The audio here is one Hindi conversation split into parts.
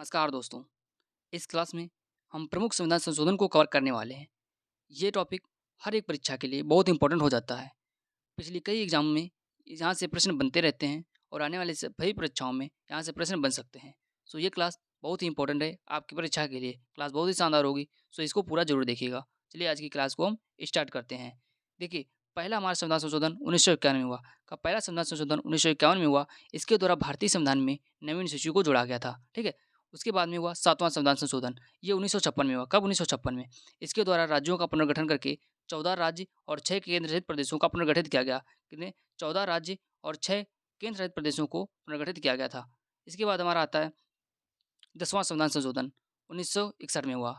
नमस्कार दोस्तों। इस क्लास में हम प्रमुख संविधान संशोधन को कवर करने वाले हैं। ये टॉपिक हर एक परीक्षा के लिए बहुत इंपॉर्टेंट हो जाता है। पिछली कई एग्जाम में यहाँ से प्रश्न बनते रहते हैं और आने वाले सभी परीक्षाओं में यहाँ से प्रश्न बन सकते हैं। सो ये क्लास बहुत ही इंपॉर्टेंट है आपकी परीक्षा के लिए। क्लास बहुत ही शानदार होगी, सो इसको पूरा जरूर देखिएगा। चलिए आज की क्लास को हम स्टार्ट करते हैं। देखिए, पहला हमारा संविधान संशोधन 1951 में हुआ। का पहला संविधान संशोधन 1951 में हुआ। इसके द्वारा भारतीय संविधान में नवीन शिशु को जोड़ा गया था। ठीक है। उसके बाद में हुआ सातवां संविधान संशोधन। ये 1956 में हुआ। कब? 1956 में। इसके द्वारा राज्यों का पुनर्गठन करके 14 राज्य और 6 केंद्र शासित प्रदेशों का पुनर्गठित किया गया। कितने? 14 राज्य और 6 केंद्र शासित प्रदेशों को पुनर्गठित किया गया था। इसके बाद हमारा आता है 10वां संविधान संशोधन 1961 में हुआ।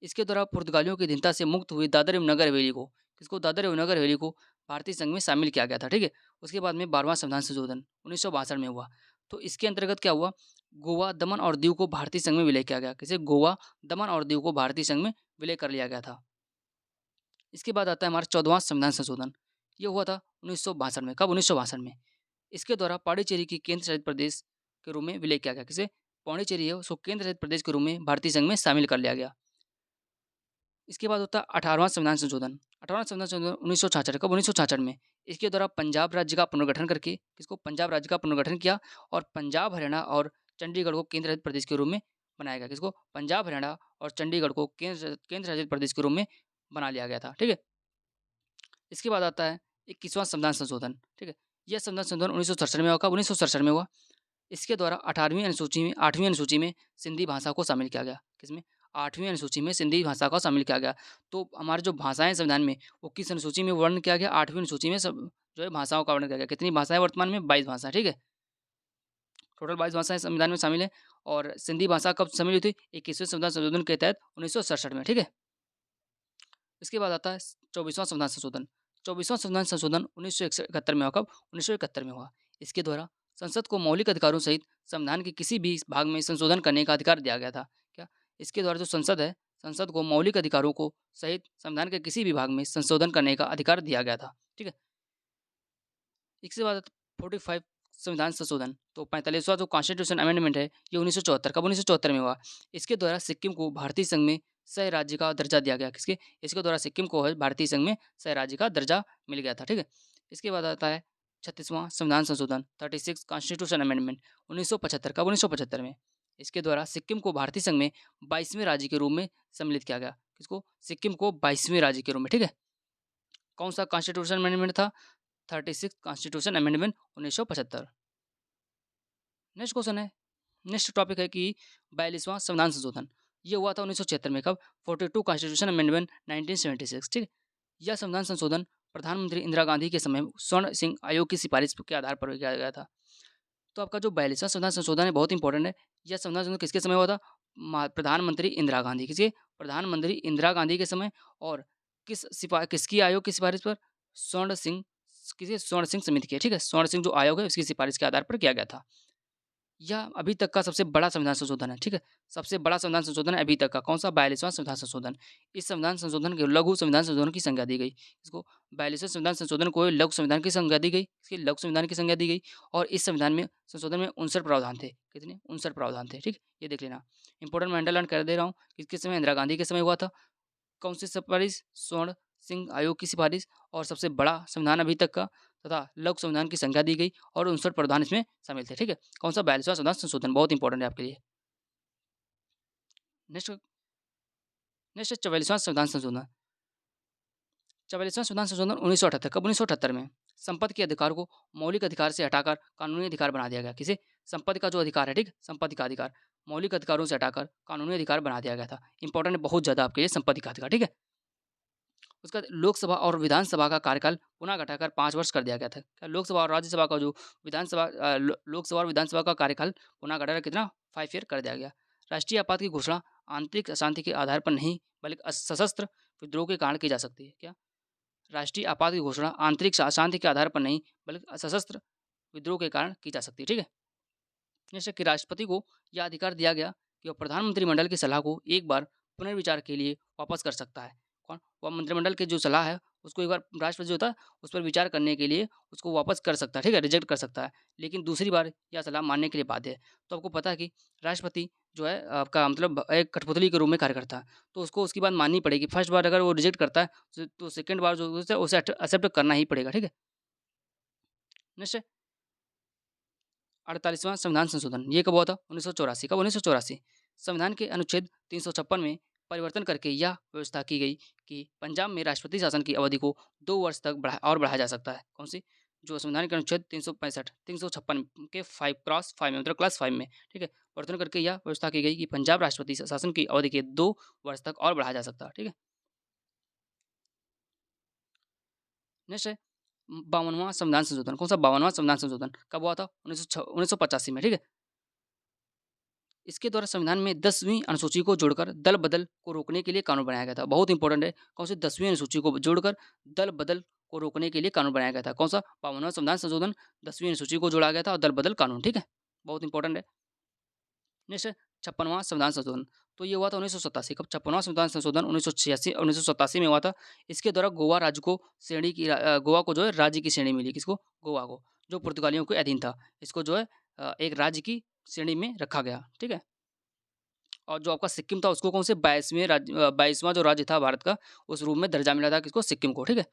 इसके द्वारा पुर्तगालियों की अधीनता से मुक्त हुई दादर एवं नगर हवेली को, किसको? दादर एवं नगर हवेली को भारतीय संघ में शामिल किया गया था। ठीक है। उसके बाद में 12वां संविधान संशोधन 1962 में हुआ। तो इसके अंतर्गत क्या हुआ? गोवा, दमन और दीव को भारतीय संघ में विलय किया गया। किसे? गोवा, दमन और दीव को भारतीय संघ में विलय कर लिया गया था। इसके बाद आता है हमारा 14वां संविधान संशोधन। ये हुआ था 1962 में। कब? 1962 में। इसके द्वारा पांडिचेरी की केंद्र शासित प्रदेश के रूप में विलय किया गया। किसे? पांडिचेरी है उसको केंद्र शासित प्रदेश के रूप में भारतीय संघ में शामिल कर लिया गया। इसके बाद होता है 18वां संविधान संशोधन। 18वां संविधान संशोधन 1966। कब? 1966 में। इसके द्वारा पंजाब राज्य का पुनर्गठन करके, किसको? पंजाब राज्य का पुनर्गठन किया और पंजाब, हरियाणा और चंडीगढ़ को केंद्र शासित प्रदेश के रूप में बनाया गया। किसको? पंजाब, हरियाणा और चंडीगढ़ को केंद्र शासित प्रदेश के रूप में बना लिया गया था। ठीक है। इसके बाद आता है 21वां संविधान संशोधन। ठीक है। यह संविधान संशोधन 1967 में हुआ। कब? 1967 में हुआ। इसके द्वारा 8वीं अनुसूची में सिंधी भाषा को शामिल किया गया। किसमें? 8वीं अनुसूची में सिंधी भाषा को शामिल किया गया। तो हमारी जो भाषाएं संविधान में, वो किस अनुसूची में वर्णन किया गया? 8वीं अनुसूची में सब जो है भाषाओं का वर्णन किया गया। कितनी भाषाएं वर्तमान में? 22 भाषा। ठीक है। टोटल 22 भाषाएं संविधान में शामिल है। और सिंधी भाषा कब शामिल हुई थी? 21वें संविधान संशोधन के तहत 1967 में। ठीक है। इसके बाद आता है 24वां संविधान संशोधन। 24वां संविधान संशोधन 1971 में हुआ। कब? 1971 में हुआ। इसके द्वारा संसद को मौलिक अधिकारों सहित संविधान के किसी भी भाग में संशोधन करने का अधिकार दिया गया था। क्या? इसके द्वारा जो संसद है, संसद को मौलिक अधिकारों को सहित संविधान के किसी भी भाग में संशोधन करने का अधिकार दिया गया था। ठीक है। इसके बाद 45 संविधान संशोधन। तो 45वां जो कॉन्स्टिट्यूशन अमेंडमेंट है, ये 1974। कब? 1974 में हुआ। इसके द्वारा सिक्किम को भारतीय संघ में सह राज्य का दर्जा दिया गया। किसके? इसके द्वारा सिक्किम को है भारतीय संघ में सह राज्य का दर्जा मिल गया था। ठीक है। इसके बाद आता है 36वां संविधान संशोधन 36 कॉन्स्टिट्यूशन अमेंडमेंट 1975। कब? 1975 में। इसके द्वारा सिक्किम को भारतीय संघ में 22वें राज्य के रूप में सम्मिलित किया गया। किसको? सिक्किम को 22वें राज्य के रूप में। ठीक है। कौन सा कॉन्स्टिट्यूशन अमेंडमेंट था? 36 कॉन्स्टिट्यूशन अमेंडमेंट 1975। नेक्स्ट क्वेश्चन है, नेक्स्ट टॉपिक है कि 42वां संविधान संशोधन। ये हुआ था 1976 में। कब? 42 कॉन्स्टिट्यूशन अमेंडमेंट 1976। ठीक है। यह संविधान संशोधन प्रधानमंत्री इंदिरा गांधी के समय स्वर्ण सिंह आयोग की सिफारिश के आधार पर किया गया था। तो आपका जो 42वां संविधान संशोधन है बहुत इंपॉर्टेंट है। यह संविधान संशोधन किसके समय हुआ था? प्रधानमंत्री इंदिरा गांधी। किसके? प्रधानमंत्री इंदिरा गांधी के समय। और किसकी आयोग की सिफारिश पर? स्वर्ण सिंह, किसी स्वर्ण सिंह समिति की। ठीक है। स्वर्ण सिंह जो आयोग है उसकी सिफारिश के आधार पर किया गया था। यह अभी तक का सबसे बड़ा संविधान संशोधन है। ठीक है। सबसे बड़ा संविधान संशोधन है अभी तक का। कौन सा? 42वां संविधान संशोधन। इस संविधान संशोधन के लघु संविधान संशोधन की संज्ञा दी गई। इसको 42वें संविधान संशोधन को लघु संविधान की संज्ञा दी गई। इसकी लघु संविधान की संज्ञा दी गई। और इस संविधान में संशोधन में 59 प्रावधान थे। कितने? 59 प्रावधान थे। ठीक, ये देख लेना। इंपॉर्टेंट मैं अंडरलाइन कर दे रहा हूँ। किसके समय? इंदिरा गांधी के समय हुआ था। कौन सी सिफारिश? स्वर्ण सिंह आयोग की सिफारिश। और सबसे बड़ा संविधान अभी तक का तथा लघु संविधान की संज्ञा दी गई और 59 प्रावधान इसमें शामिल थे। ठीक है। कौन सा? 42वां संविधान संशोधन। बहुत इंपॉर्टेंट है आपके लिए। नेक्स्ट नेक्स्ट 44वां संविधान संशोधन। 44वां संविधान संशोधन 1978। कब? 1978 में। संपत्ति के अधिकार को मौलिक अधिकार से हटाकर कानूनी अधिकार बना दिया गया। किसे? संपत्ति का जो अधिकार है, ठीक, संपत्ति का अधिकार मौलिक अधिकारों से हटाकर कानूनी अधिकार बना दिया गया था। इंपॉर्टेंट बहुत ज्यादा आपके लिए संपत्ति का अधिकार। ठीक है। उसका लोकसभा और विधानसभा का कार्यकाल पुनः घटाकर 5 वर्ष कर दिया गया था। क्या? लोकसभा और राज्यसभा का जो लोकसभा और विधानसभा का कार्यकाल पुनः घटाकर कितना? 5 ईयर कर दिया गया। राष्ट्रीय आपात की घोषणा आंतरिक अशांति के आधार पर नहीं बल्कि सशस्त्र विद्रोह के कारण की जा सकती है। क्या? राष्ट्रीय आपात की घोषणा आंतरिक अशांति के आधार पर नहीं बल्कि सशस्त्र विद्रोह के कारण की जा सकती है। ठीक है। जैसे कि राष्ट्रपति को यह अधिकार दिया गया कि वह प्रधानमंत्री मंडल की सलाह को एक बार पुनर्विचार के लिए वापस कर सकता है। कौन वह मंत्रिमंडल की जो सलाह है उसको एक बार राष्ट्रपति जो होता है उस पर विचार करने के लिए उसको वापस कर सकता है, ठीक है? रिजेक्ट कर सकता है। लेकिन दूसरी बार यह सलाह मानने के लिए बाध्य है। तो आपको पता है कि राष्ट्रपति जो है आपका मतलब एक कठपुतली के रूप में कार्य करता है। तो उसको उसकी बात माननी पड़ेगी। फर्स्ट बार अगर वो रिजेक्ट करता है तो सेकंड बार जो उसे उसे एक्सेप्ट करना ही पड़ेगा, ठीक है? नेक्स्ट है 48वां संविधान संशोधन। ये कब हुआ था? 1984। कब? 1984। संविधान के अनुच्छेद 356 में परिवर्तन करके यह व्यवस्था की गई कि पंजाब में राष्ट्रपति शासन की अवधि को 2 वर्ष तक बढ़ाया जा सकता है। कौन-सी? जो संविधान के अनुच्छेद 365 356 के 5 क्रॉस 5 में मतलब क्लास 5 में, ठीक है? परिवर्तन करके यह व्यवस्था की गई कि पंजाब राष्ट्रपति शासन की अवधि के 2 वर्ष तक और बढ़ाया जा सकता है, ठीक है? नेक्स्ट है 52वां संविधान संशोधन। कौन-सा 52वां संविधान संशोधन कब हुआ था? 1985 में, ठीक है? इसके द्वारा संविधान में 10वीं अनुसूची को जोड़कर दल-बदल को रोकने के लिए कानून बनाया गया था। बहुत इंपॉर्टेंट है। कौन-सी 10वीं अनुसूची को जोड़कर दल-बदल को रोकने के लिए कानून बनाया गया था। कौन-सा? 52वां संविधान संशोधन 10वीं अनुसूची को जोड़ा गया था और दल-बदल कानून, ठीक है? बहुत इंपॉर्टेंट है। नेक्स्ट है 56वां संविधान संशोधन। तो ये हुआ था 1987। कब? 56वां संविधान संशोधन 1986 1987 में हुआ था। इसके द्वारा गोवा राज्य को गोवा को जो है राज्य की श्रेणी मिली। किसको? गोवा को, जो पुर्तगालियों के अधीन था। इसको जो है एक राज्य की श्रेणी में रखा गया, ठीक है? और जो आपका सिक्किम था उसको कौन से 22वां जो राज्य था भारत का उस रूप में दर्जा मिला था किसको? सिक्किम को, ठीक है?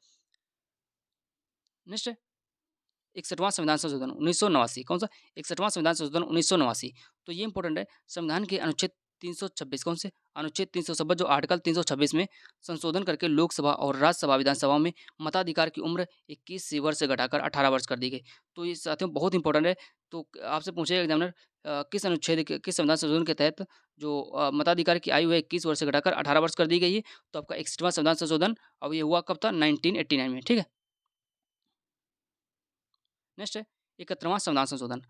नेक्स्ट है 61वां संविधान संशोधन 1989। कौन सा? 61वां संविधान संशोधन 1989। तो ये इंपॉर्टेंट है। संविधान के अनुच्छेद 326 कौन से? अनुच्छेद 326 जो आर्टिकल 326 में संशोधन करके लोकसभा और राज्यसभा विधानसभाओं में मताधिकार की उम्र 21 से वर्ष से घटाकर 18 वर्ष कर दी गई। तो ये साथियों बहुत इंपॉर्टेंट है। तो आपसे पूछेगा एग्जामिनर किस अनुच्छेद के किस संविधान संशोधन के तहत जो मताधिकार की आयु है 21 वर्ष से घटाकर 18 वर्ष कर दी गई है? तो आपका 61वां संविधान संशोधन अब ये हुआ कब था? 1989 में, ठीक है? नेक्स्ट है 71वां संविधान संशोधन।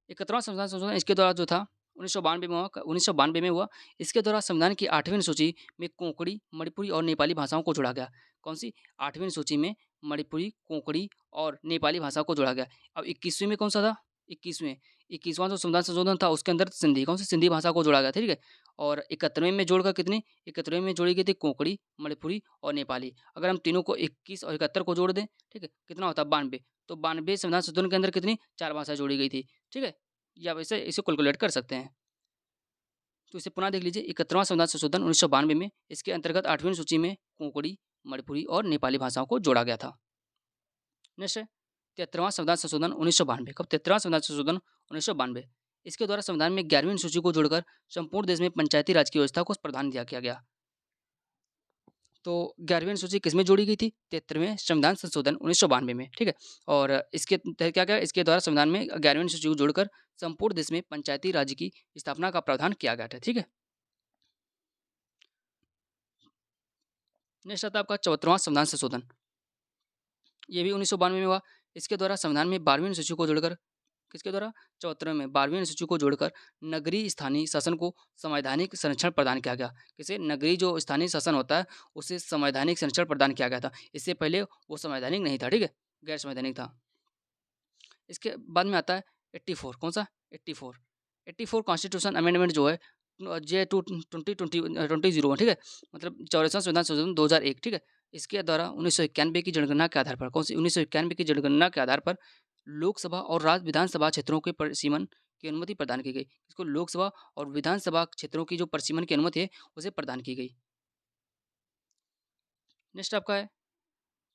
71वां संविधान संशोधन इसके द्वारा जो था 1992 में हुआ। इसके द्वारा संविधान की 8वीं अनुसूची में कोंकणी, मणिपुरी और नेपाली भाषाओं को जोड़ा गया। कौन-सी? 8वीं अनुसूची में मणिपुरी, कोंकणी और नेपाली भाषाओं को जोड़ा गया। अब 21वीं में कौन-सा था? 21वां जो संविधान संशोधन था उसके अंदर सिंधी, कौन-सी? सिंधी भाषा को जोड़ा गया, ठीक है? और 71वें में जोड़कर कितनी? 71वें में जोड़ी गई थी कोंकणी, मणिपुरी और नेपाली। अगर हम तीनों को 21 और 71 को जोड़ दें, ठीक है? कितना होता है? 92। तो 92 संविधान संशोधन के अंदर कितनी? 4 भाषाएँ जोड़ी गई थी, ठीक है? या वैसे इसे कैलकुलेट कर सकते हैं। तो इसे पुनः देख लीजिए 71वां संविधान संशोधन 1992 में इसके अंतर्गत 8वीं सूची में कोंकणी, मणिपुरी और नेपाली भाषाओं को जोड़ा गया था। नेक्स्ट है 73वां संविधान संशोधन 1992। कब? 73वां संविधान संशोधन 1992। इसके द्वारा संविधान में 11वीं अनुसूची को जोड़कर संपूर्ण देश में पंचायती राज की व्यवस्था को प्रावधान दिया किया गया। तो 11वीं अनुसूची किसमें जोड़ी गई थी? 73वें संविधान संशोधन 1992 में, ठीक है? और इसके तहत क्या-क्या इसके द्वारा संविधान में 11वीं अनुसूची को जोड़कर संपूर्ण देश में पंचायती राज की स्थापना का प्रावधान किया गया था, ठीक है? नेक्स्ट आता है आपका 74वां संविधान संशोधन। ये भी 1992 में हुआ। इसके द्वारा संविधान में 12वीं अनुसूची को जोड़कर किसके द्वारा? 74वें में 12वीं अनुसूची को जोड़कर नगरीय स्थानीय शासन को संवैधानिक संरक्षण प्रदान किया गया। किसे? नगरीय जो स्थानीय शासन होता है उसे संवैधानिक संरक्षण प्रदान किया गया था। इससे पहले वो संवैधानिक नहीं था, ठीक है? गैर संवैधानिक था। इसके बाद में आता है 84 कौन-सा? 84 84 कॉन्स्टिट्यूशन अमेंडमेंट जो है जे टू 20 ठीक है? मतलब 44वां संविधान संशोधन 2001, ठीक है? इसके द्वारा 1991 की जनगणना के आधार पर कौन-सी? 1991 की जनगणना के आधार पर लोकसभा और राज्य विधानसभा क्षेत्रों के परिसीमन की अनुमति प्रदान की गई। इसको लोकसभा और विधानसभा क्षेत्रों की जो परिसीमन की अनुमति है, उसे प्रदान की गई। नेक्स्ट आपका है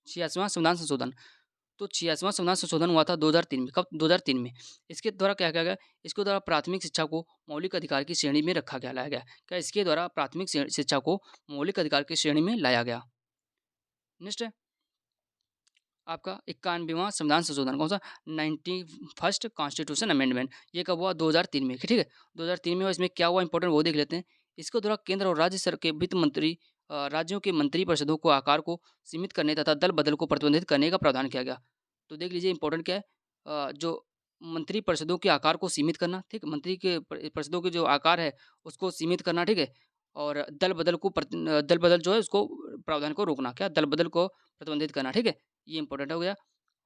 86वां संविधान संशोधन। तो 86वां संविधान संशोधन हुआ था 2003 में। कब? 2003 में। इसके द्वारा क्या किया गया? इसके द्वारा प्राथमिक शिक्षा को मौलिक अधिकार की श्रेणी में लाया गया। क्या इसके द्वारा प्राथमिक शिक्षा को मौलिक अधिकार की श्रेणी में लाया गया। नेक्स्ट है आपका 91वां संविधान संशोधन कौन-सा? 91st constitution amendment. ये कब हुआ? 2003 में, ठीक है? 2003 में हुआ। इसमें क्या हुआ इम्पोर्टेंट वो देख लेते हैं। इसके द्वारा केंद्र और राज्य के वित्त मंत्री राज्यों के मंत्री परिषदों को आकार को सीमित करने तथा दल-बदल को प्रतिबंधित करने का प्रावधान किया गया। तो देख लीजिए इम्पोर्टेंट क्या है जो मंत्री परिषदों के आकार को सीमित करना, ठीक है? मंत्री के परिषदों के जो आकार है उसको सीमित करना, ठीक है? और दल-बदल जो है उसको प्रावधान को रोकना। क्या? दल-बदल को प्रतिबंधित करना, ठीक है? ये इम्पोर्टेंट हो गया।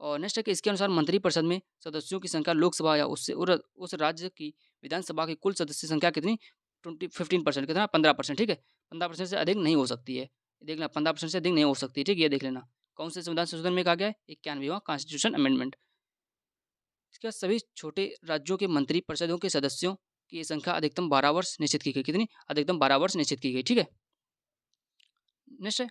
और नेक्स्ट है कि इसके अनुसार मंत्रिपरिषद में सदस्यों की संख्या लोकसभा या उससे उस राज्य की विधानसभा की कुल सदस्य संख्या कितनी? 15% कितना? 15%, ठीक है? 15% से अधिक नहीं हो सकती है। देख लेना 15% से अधिक नहीं हो सकती, ठीक है? ये देख लेना। कौन से संविधान संशोधन में कहा गया है? 91वां कॉन्स्टिट्यूशन अमेंडमेंट। इसके बाद सभी छोटे राज्यों के मंत्री परिषदों के सदस्यों की संख्या अधिकतम 12 वर्ष निश्चित की गई। कितनी? अधिकतम 12 वर्ष निश्चित की गई, ठीक है? नेक्स्ट है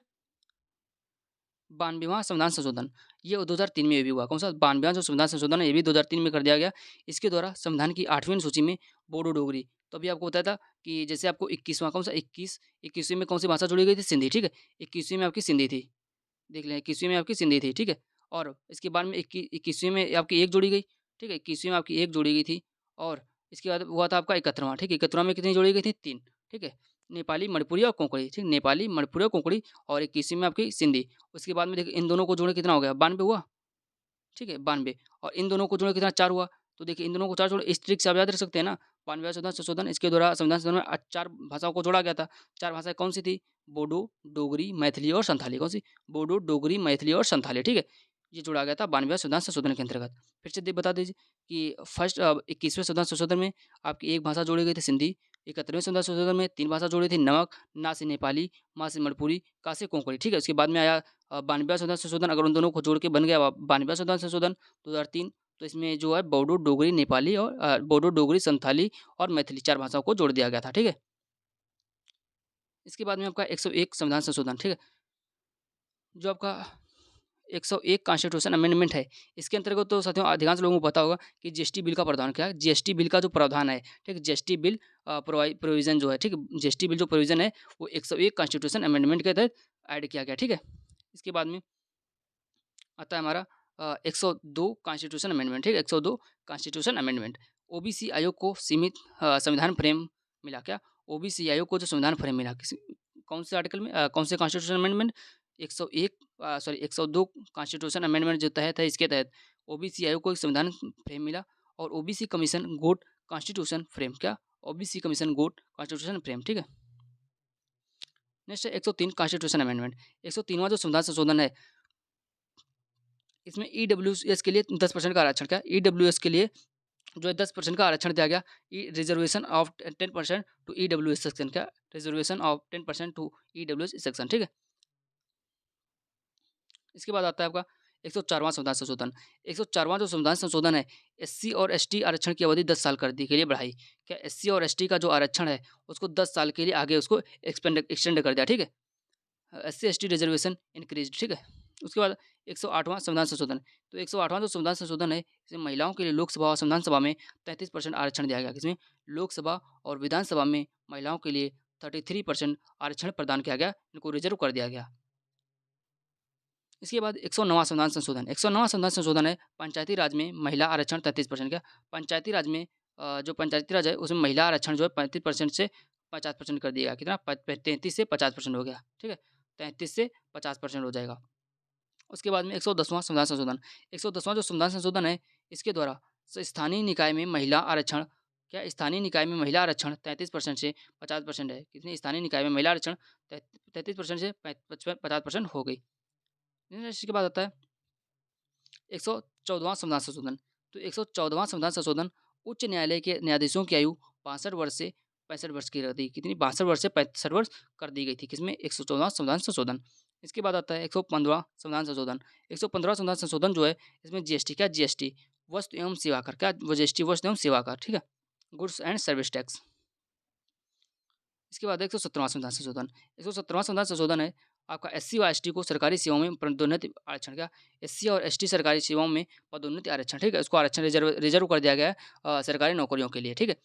92वां संविधान संशोधन। ये 2003 में ये भी हुआ। कौन-सा? 92वां जो संविधान संशोधन है, ये भी 2003 में कर दिया गया। इसके द्वारा संविधान की 8वीं अनुसूची में बोडो डोगरी, तो अभी आपको बताया था कि जैसे आपको 21वां कौन-सा 21वीं में कौन-सी भाषा जोड़ी गई थी? सिंधी, ठीक है? 21वीं में आपकी सिंधी थी। देख लें 21वीं में आपकी सिंधी थी, ठीक है? और इसके बाद में 21वीं में आपकी एक जोड़ी गई, ठीक है? 21वीं में आपकी एक जोड़ी गई थी और इसके बाद हुआ था आपका 71वां, ठीक है? 71वां में कितनी जोड़ी गई थी? 3, ठीक है? नेपाली, मणिपुरी और कोंकणी, ठीक? नेपाली, मणिपुरी और कोंकणी और 21वीं में आपकी सिंधी। उसके बाद में देखिए इन दोनों को जोड़े कितना हो गया? 92 हुआ, ठीक है? 92 और इन दोनों को जोड़े कितना? 4 हुआ। तो देखिए इन दोनों को 4 जोड़े इस ट्रिक से आप याद रख सकते हैं ना, 92वां संविधान संशोधन इसके द्वारा संविधान संशोधन में 4 भाषाओं को जोड़ा गया था। 4 भाषाएँ कौन-सी थी? बोडो, डोगरी, मैथिली और संथाली। कौन-सी? बोडो, डोगरी, मैथिली और संथाली, ठीक है? ये जोड़ा गया था 92वें संविधान संशोधन के अंतर्गत। फिर से बता दीजिए कि 21वें संविधान संशोधन में आपकी एक भाषा जोड़ी गई थी सिंधी, 71वें संविधान संशोधन में 3 भाषा जोड़ी थी नमक, ना से नेपाली, मा से मणिपुरी, का से कोंकणी, ठीक है? उसके बाद में आया 92वां संविधान संशोधन, अगर उन दोनों को जोड़ के बन गया 92वां संविधान संशोधन 2003, तो इसमें जो है बोडो, डोगरी, नेपाली और बोडो, डोगरी, संथाली और मैथिली 4 भाषाओं को जोड़ दिया गया था, ठीक है? इसके बाद में आपका 101 संविधान संशोधन, ठीक है? जो आपका 101 कॉन्स्टिट्यूशन अमेंडमेंट है, इसके अंतर्गत तो साथियों अधिकांश लोगों को पता होगा कि जीएसटी बिल का प्रावधान क्या है? जीएसटी बिल का जो प्रावधान है, ठीक है? जीएसटी बिल प्रोविज़न जो है, ठीक है? जीएसटी बिल जो प्रोविज़न है, वो 101 कॉन्स्टिट्यूशन अमेंडमेंट के तहत ऐड किया गया, ठीक है? इसके बाद में आता है हमारा 102 कॉन्स्टिट्यूशन अमेंडमेंट, ठीक है? 102 कॉन्स्टिट्यूशन अमेंडमेंट। ओबीसी आयोग को सीमित संविधान फ्रेम मिला क्या? ओबीसी आयोग को जो संविधान फ्रेम मिला किसी कौन से आर्टिकल में कौन से constitution amendment 101 sorry 102 constitution amendment जो तहत है इसके तहत ओबीसी आयोग को एक संविधान फ्रेम मिला और ओबीसी कमीशन गोट कॉन्स्टिट्यूशन फ्रेम क्या? ओबीसी कमीशन गोट कॉन्स्टिट्यूशन फ्रेम, ठीक है? नेक्स्ट है 103 कॉन्स्टिट्यूशन अमेंडमेंट। 103वां जो संविधान संशोधन है इसमें ईडब्ल्यूएस के लिए 10% का आरक्षण क्या? ईडब्ल्यूएस के लिए जो है 10% का आरक्षण दिया गया। Reservation of 10% to EWS section क्या? Reservation of 10% to EWS section, ठीक है? इसके बाद आता है आपका 104वां संविधान संशोधन। 104वां जो संविधान संशोधन है, एससी और एसटी आरक्षण की अवधि 10 साल कर दी के लिए बढ़ाई। क्या एससी और एसटी का जो आरक्षण है, उसको 10 साल के लिए आगे उसको एक्सटेंड कर दिया, ठीक है? एससी एसटी रिजर्वेशन इंक्रीज्ड, ठीक है? उसके बाद 108वां संविधान संशोधन। तो 108वां जो संविधान संशोधन है, इसमें महिलाओं के लिए लोकसभा और संविधान सभा में 33% आरक्षण दिया गया। किसमें? लोकसभा और विधानसभा में महिलाओं के लिए 33% आरक्षण प्रदान किया गया, इनको रिजर्व कर दिया गया। इसके बाद 109वां संविधान संशोधन। 109वां संविधान संशोधन है पंचायती राज में महिला आरक्षण 33% क्या? पंचायती राज में जो पंचायती राज है उसमें महिला आरक्षण जो है 35% से 50% कर दिया गया। कितना? 33 से 50% हो गया, ठीक है? 33 से 50% हो जाएगा। उसके बाद में 110वां संविधान संशोधन। 110वां जो संविधान संशोधन है इसके द्वारा स्थानीय निकाय में महिला आरक्षण क्या? स्थानीय निकाय में महिला आरक्षण 33% से 50% है। कितनी? स्थानीय निकाय में महिला आरक्षण 33% से 50% हो गई। इसके बाद आता है 114वां संविधान संशोधन। तो 114वां संविधान संशोधन उच्च न्यायालय के न्यायाधीशों की आयु 62 वर्ष से 65 वर्ष की कर दी। कितनी? 62 वर्ष से 65 वर्ष कर दी गई थी। किसमें? 114वां संविधान संशोधन। इसके बाद आता है 115वां संविधान संशोधन। 115वां संविधान संशोधन जो है इसमें जीएसटी क्या? जीएसटी वस्तु एवं सेवा कर क्या? वो जीएसटी वस्तु एवं सेवा कर, ठीक है? Goods and service tax. इसके बाद 117वां संविधान संशोधन। 117वां संविधान संशोधन है आपका एससी व एसटी को सरकारी सेवाओं में पदोन्नति आरक्षण क्या? एससी और एसटी सरकारी सेवाओं में पदोन्नति आरक्षण, ठीक है? उसको आरक्षण रिजर्व कर दिया गया है सरकारी नौकरियों के लिए, ठीक है?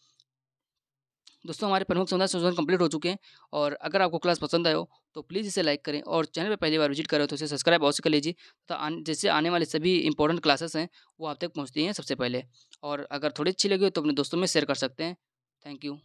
दोस्तों हमारे प्रमुख संविधान संशोधन कंप्लीट हो चुके हैं और अगर आपको क्लास पसंद आए हो तो प्लीज़ इसे लाइक करें और चैनल पे पहली बार विजिट करें तो इसे सब्सक्राइब अवश्य कर लीजिए तथा जैसे आने वाले सभी इंपॉर्टेंट क्लासेस हैं वो आप तक पहुँचती हैं सबसे पहले और अगर थोड़ी अच्छी लगी हो तो अपने दोस्तों में शेयर कर सकते हैं। Thank you.